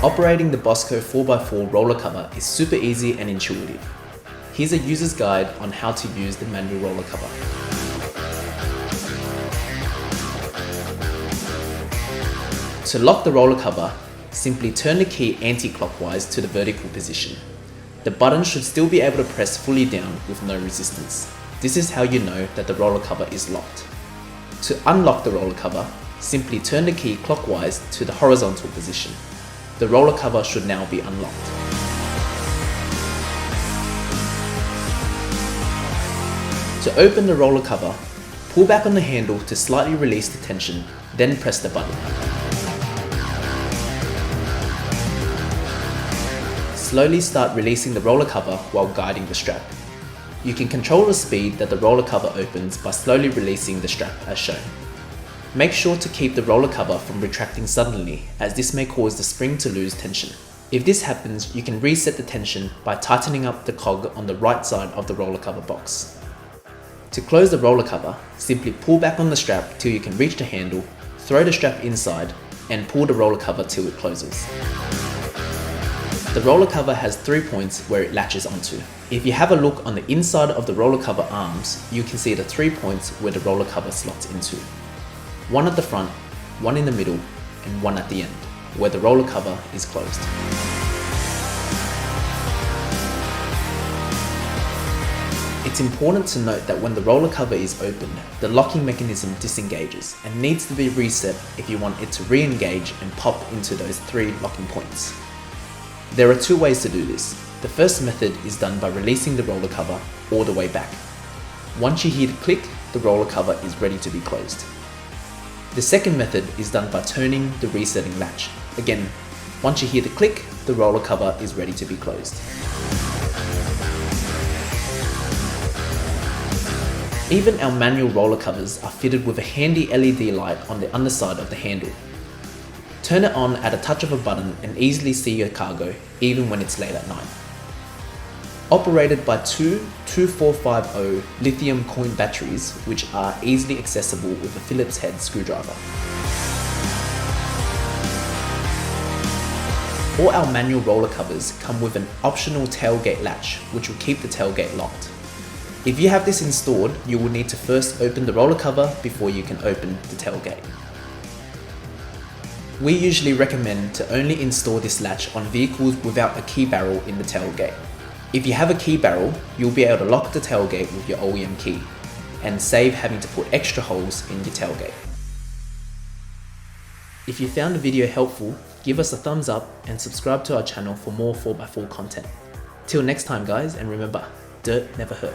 Operating the Bossco 4x4 roller cover is super easy and intuitive. Here's a user's guide on how to use the manual roller cover. To lock the roller cover, simply turn the key anti-clockwise to the vertical position. The button should still be able to press fully down with no resistance. This is how you know that the roller cover is locked. To unlock the roller cover, simply turn the key clockwise to the horizontal position. The roller cover should now be unlocked. To open the roller cover, pull back on the handle to slightly release the tension, then press the button. Slowly start releasing the roller cover while guiding the strap. You can control the speed that the roller cover opens by slowly releasing the strap as shown. Make sure to keep the roller cover from retracting suddenly, as this may cause the spring to lose tension. If this happens, you can reset the tension by tightening up the cog on the right side of the roller cover box. To close the roller cover, simply pull back on the strap till you can reach the handle, throw the strap inside, and pull the roller cover till it closes. The roller cover has 3 points where it latches onto. If you have a look on the inside of the roller cover arms, you can see the 3 points where the roller cover slots into. One at the front, one in the middle, and one at the end, where the roller cover is closed. It's important to note that when the roller cover is opened, the locking mechanism disengages and needs to be reset if you want it to re-engage and pop into those 3 locking points. There are 2 ways to do this. The first method is done by releasing the roller cover all the way back. Once you hear the click, the roller cover is ready to be closed. The second method is done by turning the resetting latch. Again, once you hear the click, the roller cover is ready to be closed. Even our manual roller covers are fitted with a handy LED light on the underside of the handle. Turn it on at a touch of a button and easily see your cargo, even when it's late at night. Operated by 2 2450 lithium coin batteries, which are easily accessible with a Phillips head screwdriver. All our manual roller covers come with an optional tailgate latch, which will keep the tailgate locked. If you have this installed, you will need to first open the roller cover before you can open the tailgate. We usually recommend to only install this latch on vehicles without a key barrel in the tailgate. If you have a key barrel, you'll be able to lock the tailgate with your OEM key and save having to put extra holes in your tailgate. If you found the video helpful, give us a thumbs up and subscribe to our channel for more 4x4 content. Till next time guys, and remember, dirt never hurt.